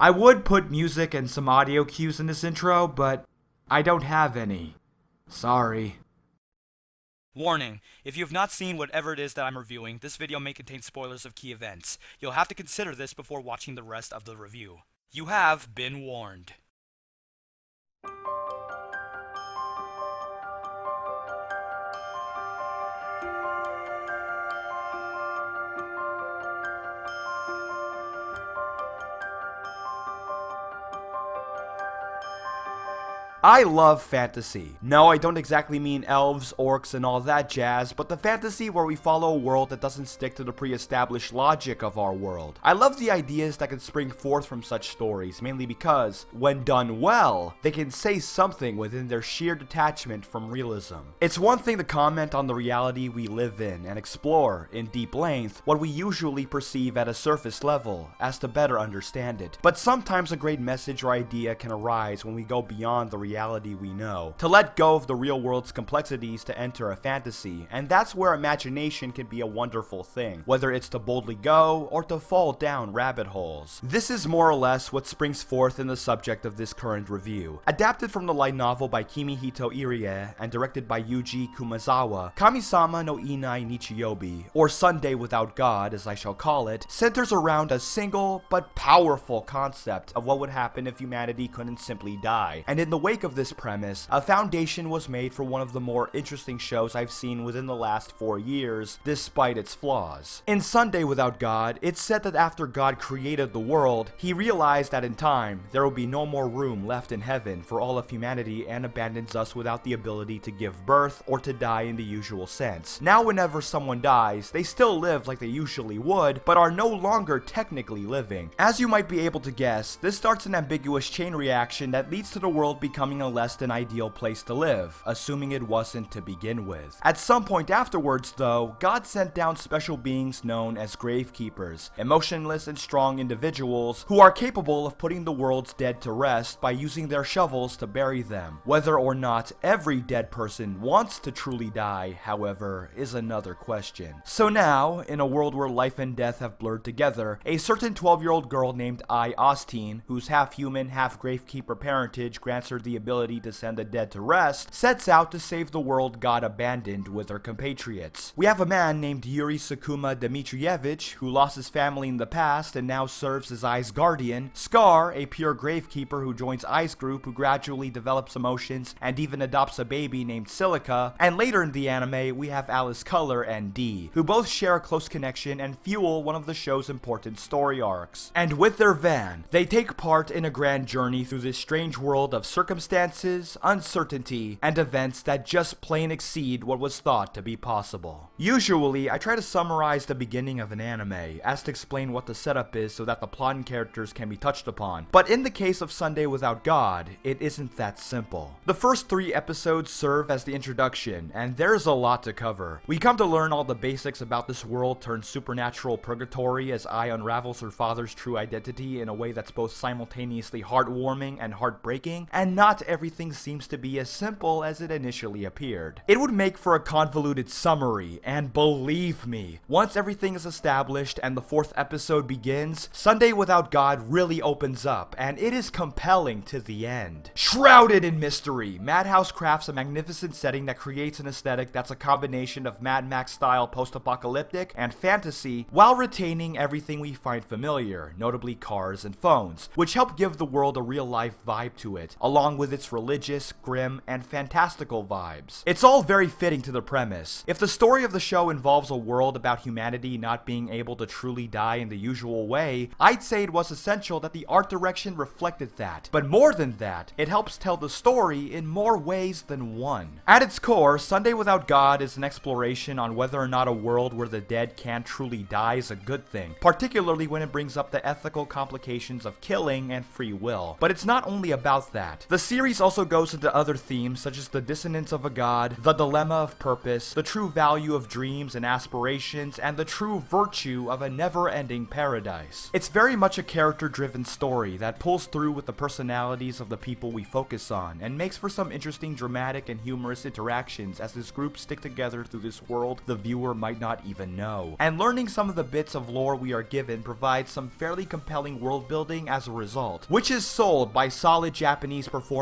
I would put music and some audio cues in this intro, but I don't have any. Sorry. Warning, if you have not seen whatever it is that I'm reviewing, this video may contain spoilers of key events. You'll have to consider this before watching the rest of the review. You have been warned. I love fantasy. No, I don't exactly mean elves, orcs, and all that jazz, but the fantasy where we follow a world that doesn't stick to the pre-established logic of our world. I love the ideas that can spring forth from such stories, mainly because, when done well, they can say something within their sheer detachment from realism. It's one thing to comment on the reality we live in and explore, in deep length, what we usually perceive at a surface level, as to better understand it. But sometimes a great message or idea can arise when we go beyond the reality we know, to let go of the real world's complexities to enter a fantasy, and that's where imagination can be a wonderful thing, whether it's to boldly go or to fall down rabbit holes. This is more or less what springs forth in the subject of this current review. Adapted from the light novel by Kimihito Irie and directed by Yuji Kumazawa, Kamisama no Inai Nichiyoubi, or Sunday Without God as I shall call it, centers around a single but powerful concept of what would happen if humanity couldn't simply die, and in the wake of this premise, a foundation was made for one of the more interesting shows I've seen within the last 4 years, despite its flaws. In Sunday Without God, it's said that after God created the world, he realized that in time, there will be no more room left in heaven for all of humanity and abandons us without the ability to give birth or to die in the usual sense. Now whenever someone dies, they still live like they usually would, but are no longer technically living. As you might be able to guess, this starts an ambiguous chain reaction that leads to the world becoming a less than ideal place to live, assuming it wasn't to begin with. At some point afterwards, though, God sent down special beings known as gravekeepers, emotionless and strong individuals who are capable of putting the world's dead to rest by using their shovels to bury them. Whether or not every dead person wants to truly die, however, is another question. So now, in a world where life and death have blurred together, a certain 12-year-old girl named Ai Austin, whose half-human, half-gravekeeper parentage grants her the ability to send the dead to rest, sets out to save the world God abandoned with her compatriots. We have a man named Yuri Sakuma Dmitrievich, who lost his family in the past and now serves as Ai's guardian, Scar, a pure gravekeeper who joins Ai's group who gradually develops emotions and even adopts a baby named Silica, and later in the anime we have Alice Color and Dee, who both share a close connection and fuel one of the show's important story arcs. And with their van, they take part in a grand journey through this strange world of circumstances, uncertainty, and events that just plain exceed what was thought to be possible. Usually, I try to summarize the beginning of an anime, as to explain what the setup is so that the plot and characters can be touched upon, but in the case of Sunday Without God, it isn't that simple. The first 3 episodes serve as the introduction, and there's a lot to cover. We come to learn all the basics about this world turned supernatural purgatory as Ai unravels her father's true identity in a way that's both simultaneously heartwarming and heartbreaking, and not everything seems to be as simple as it initially appeared. It would make for a convoluted summary, and believe me, once everything is established and the 4th episode begins, Sunday Without God really opens up, and it is compelling to the end. Shrouded in mystery, Madhouse crafts a magnificent setting that creates an aesthetic that's a combination of Mad Max-style post-apocalyptic and fantasy, while retaining everything we find familiar, notably cars and phones, which help give the world a real-life vibe to it, along with its religious, grim, and fantastical vibes. It's all very fitting to the premise. If the story of the show involves a world about humanity not being able to truly die in the usual way, I'd say it was essential that the art direction reflected that. But more than that, it helps tell the story in more ways than one. At its core, Sunday Without God is an exploration on whether or not a world where the dead can't truly die is a good thing, particularly when it brings up the ethical complications of killing and free will. But it's not only about that. The series also goes into other themes such as the dissonance of a god, the dilemma of purpose, the true value of dreams and aspirations, and the true virtue of a never-ending paradise. It's very much a character-driven story that pulls through with the personalities of the people we focus on, and makes for some interesting dramatic and humorous interactions as this group stick together through this world the viewer might not even know. And learning some of the bits of lore we are given provides some fairly compelling world building as a result, which is sold by solid Japanese performances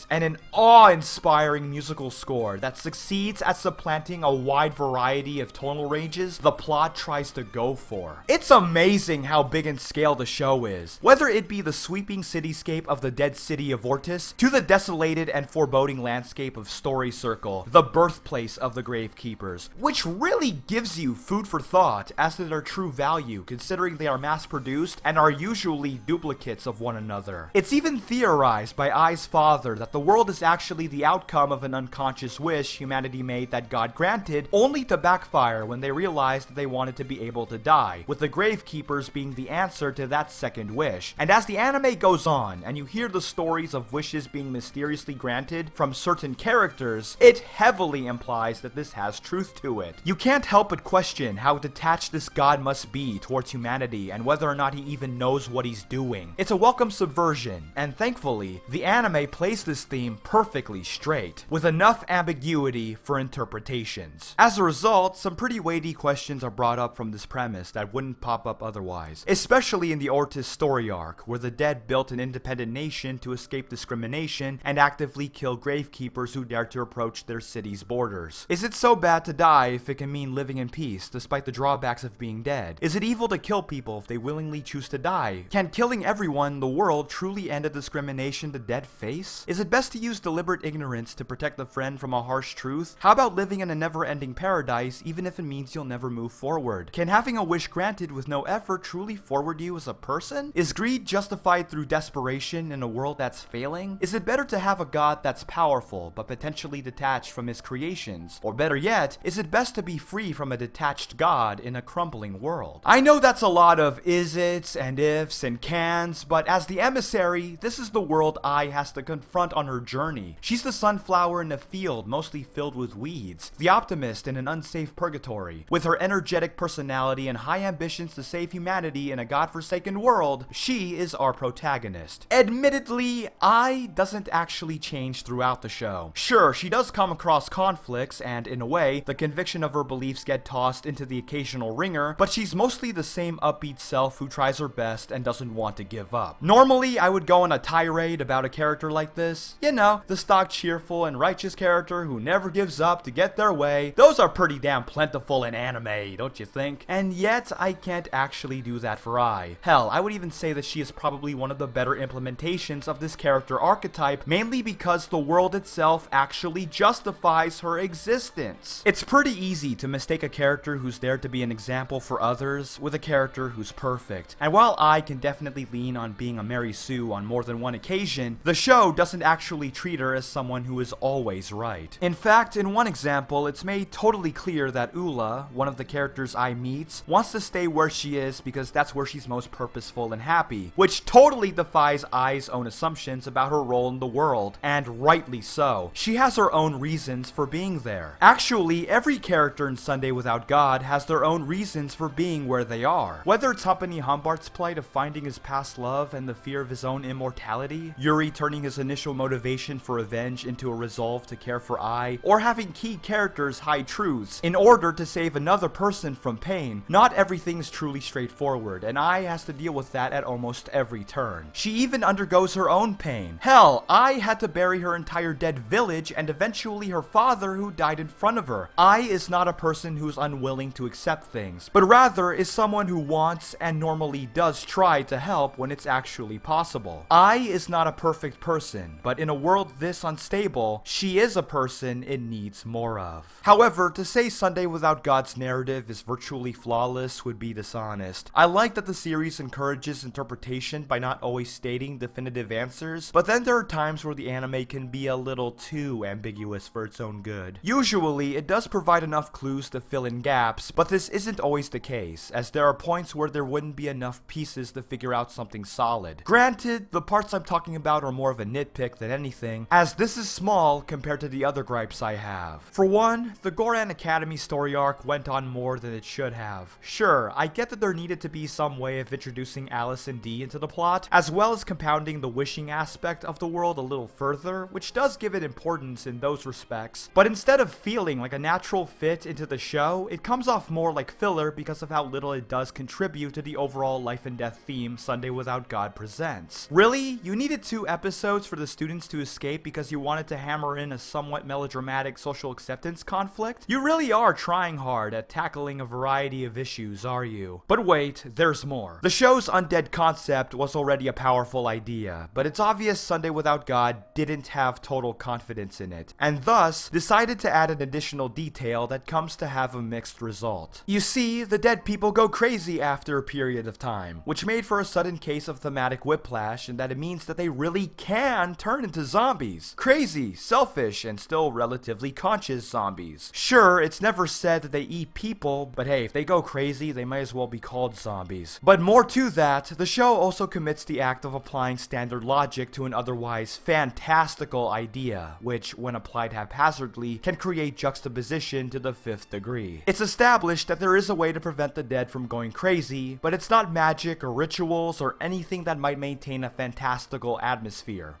and an awe-inspiring musical score that succeeds at supplanting a wide variety of tonal ranges the plot tries to go for. It's amazing how big in scale the show is, whether it be the sweeping cityscape of the dead city of Ortis, to the desolated and foreboding landscape of Story Circle, the birthplace of the Gravekeepers, which really gives you food for thought as to their true value considering they are mass-produced and are usually duplicates of one another. It's even theorized by Ai's father that the world is actually the outcome of an unconscious wish humanity made that God granted, only to backfire when they realized that they wanted to be able to die, with the Gravekeepers being the answer to that second wish. And as the anime goes on, and you hear the stories of wishes being mysteriously granted from certain characters, it heavily implies that this has truth to it. You can't help but question how detached this god must be towards humanity and whether or not he even knows what he's doing. It's a welcome subversion, and thankfully, the anime plays this theme perfectly straight, with enough ambiguity for interpretations. As a result, some pretty weighty questions are brought up from this premise that wouldn't pop up otherwise, especially in the Ortis story arc, where the dead built an independent nation to escape discrimination and actively kill gravekeepers who dare to approach their city's borders. Is it so bad to die if it can mean living in peace, despite the drawbacks of being dead? Is it evil to kill people if they willingly choose to die? Can killing everyone in the world truly end a discrimination the dead face? Is it best to use deliberate ignorance to protect the friend from a harsh truth? How about living in a never-ending paradise even if it means you'll never move forward? Can having a wish granted with no effort truly forward you as a person? Is greed justified through desperation in a world that's failing? Is it better to have a god that's powerful but potentially detached from his creations? Or better yet, is it best to be free from a detached god in a crumbling world? I know that's a lot of is-its and ifs and cans, but as the emissary, this is the world Ai has to confront on her journey. She's the sunflower in a field mostly filled with weeds, the optimist in an unsafe purgatory. With her energetic personality and high ambitions to save humanity in a godforsaken world, she is our protagonist. Admittedly, Ai doesn't actually change throughout the show. Sure, she does come across conflicts, and in a way, the conviction of her beliefs get tossed into the occasional ringer, but she's mostly the same upbeat self who tries her best and doesn't want to give up. Normally, I would go on a tirade about a character like this. You know, the stock cheerful and righteous character who never gives up to get their way. Those are pretty damn plentiful in anime, don't you think? And yet, I can't actually do that for Ai. Hell, I would even say that she is probably one of the better implementations of this character archetype, mainly because the world itself actually justifies her existence. It's pretty easy to mistake a character who's there to be an example for others with a character who's perfect. And while Ai can definitely lean on being a Mary Sue on more than one occasion, the show doesn't actually treat her as someone who is always right. In fact, in one example, it's made totally clear that Ula, one of the characters Ai meets, wants to stay where she is because that's where she's most purposeful and happy, which totally defies Ai's own assumptions about her role in the world, and rightly so. She has her own reasons for being there. Actually, every character in Sunday Without God has their own reasons for being where they are. Whether it's Hampani Humbart's plight of finding his past love and the fear of his own immortality, Yuri turning his initial motivation for revenge into a resolve to care for Ai, or having key characters hide truths in order to save another person from pain, not everything's truly straightforward, and Ai has to deal with that at almost every turn. She even undergoes her own pain. Hell, Ai had to bury her entire dead village and eventually her father who died in front of her. Ai is not a person who's unwilling to accept things, but rather is someone who wants and normally does try to help when it's actually possible. Ai is not a perfect person, but in a world this unstable, she is a person it needs more of. However, to say Sunday Without God's narrative is virtually flawless would be dishonest. I like that the series encourages interpretation by not always stating definitive answers, but then there are times where the anime can be a little too ambiguous for its own good. Usually, it does provide enough clues to fill in gaps, but this isn't always the case, as there are points where there wouldn't be enough pieces to figure out something solid. Granted, the parts I'm talking about are more of a nitpick than anything, as this is small compared to the other gripes I have. For one, the Goran Academy story arc went on more than it should have. Sure, I get that there needed to be some way of introducing Alice and Dee into the plot, as well as compounding the wishing aspect of the world a little further, which does give it importance in those respects, but instead of feeling like a natural fit into the show, it comes off more like filler because of how little it does contribute to the overall life and death theme Sunday Without God presents. Really? You needed 2 episodes for the students to escape because you wanted to hammer in a somewhat melodramatic social acceptance conflict? You really are trying hard at tackling a variety of issues, are you? But wait, there's more. The show's undead concept was already a powerful idea, but it's obvious Sunday Without God didn't have total confidence in it, and thus decided to add an additional detail that comes to have a mixed result. You see, the dead people go crazy after a period of time, which made for a sudden case of thematic whiplash in that it means that they really can turn into zombies. Crazy, selfish, and still relatively conscious zombies. Sure, it's never said that they eat people, but hey, if they go crazy, they might as well be called zombies. But more to that, the show also commits the act of applying standard logic to an otherwise fantastical idea, which, when applied haphazardly, can create juxtaposition to the 5th degree. It's established that there is a way to prevent the dead from going crazy, but it's not magic or rituals or anything that might maintain a fantastical atmosphere.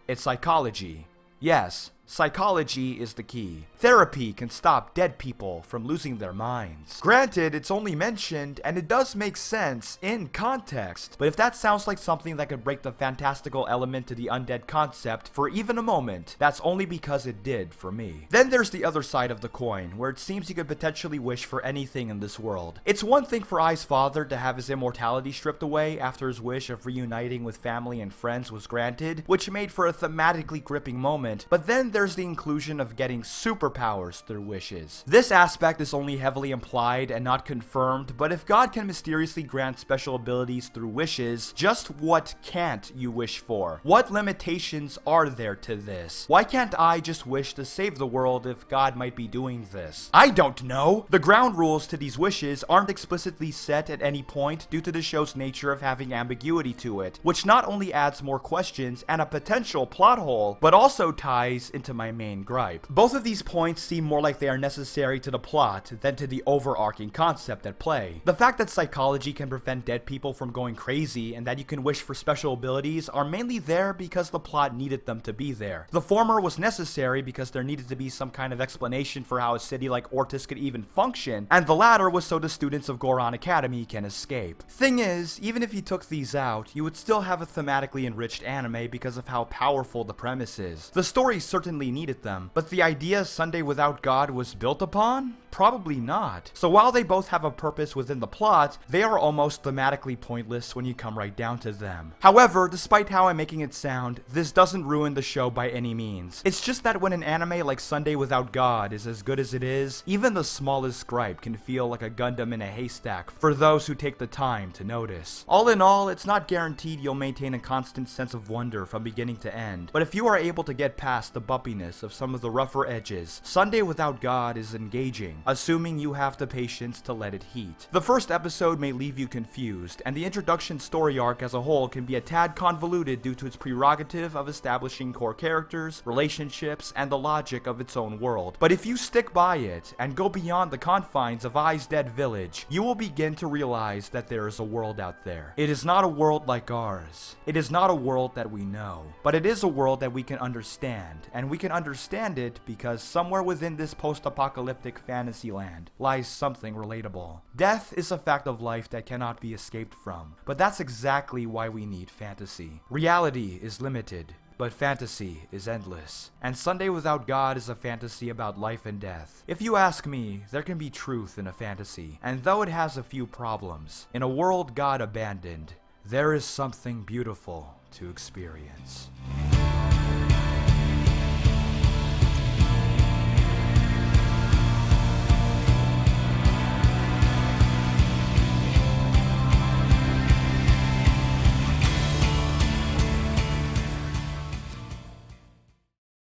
It's psychology. Yes, psychology is the key. Therapy can stop dead people from losing their minds. Granted, it's only mentioned, and it does make sense in context, but if that sounds like something that could break the fantastical element to the undead concept for even a moment, that's only because it did for me. Then there's the other side of the coin, where it seems you could potentially wish for anything in this world. It's one thing for Ai's father to have his immortality stripped away after his wish of reuniting with family and friends was granted, which made for a thematically gripping moment, but then there's the inclusion of getting superpowers through wishes. This aspect is only heavily implied and not confirmed, but if God can mysteriously grant special abilities through wishes, just what can't you wish for? What limitations are there to this? Why can't I just wish to save the world if God might be doing this? I don't know! The ground rules to these wishes aren't explicitly set at any point due to the show's nature of having ambiguity to it, which not only adds more questions and a potential plot hole, but also ties into my main gripe. Both of these points seem more like they are necessary to the plot than to the overarching concept at play. The fact that psychology can prevent dead people from going crazy and that you can wish for special abilities are mainly there because the plot needed them to be there. The former was necessary because there needed to be some kind of explanation for how a city like Ortis could even function, and the latter was so the students of Goran Academy can escape. Thing is, even if you took these out, you would still have a thematically enriched anime because of how powerful the premise is. The story certainly needed them, but the idea Sunday Without God was built upon? Probably not. So while they both have a purpose within the plot, they are almost thematically pointless when you come right down to them. However, despite how I'm making it sound, this doesn't ruin the show by any means. It's just that when an anime like Sunday Without God is as good as it is, even the smallest gripe can feel like a Gundam in a haystack for those who take the time to notice. All in all, it's not guaranteed you'll maintain a constant sense of wonder from beginning to end, but if you are able to get past the bumpiness of some of the rougher edges, Sunday Without God is engaging, assuming you have the patience to let it heat. The first episode may leave you confused, and the introduction story arc as a whole can be a tad convoluted due to its prerogative of establishing core characters, relationships, and the logic of its own world. But if you stick by it, and go beyond the confines of Ai's dead village, you will begin to realize that there is a world out there. It is not a world like ours. It is not a world that we know, but it is a world that we can understand, and we can understand it because somewhere within this post-apocalyptic fantasy land lies something relatable. Death is a fact of life that cannot be escaped from, but that's exactly why we need fantasy. Reality is limited, but fantasy is endless. And Sunday Without God is a fantasy about life and death. If you ask me, there can be truth in a fantasy, and though it has a few problems, in a world God abandoned, there is something beautiful to experience.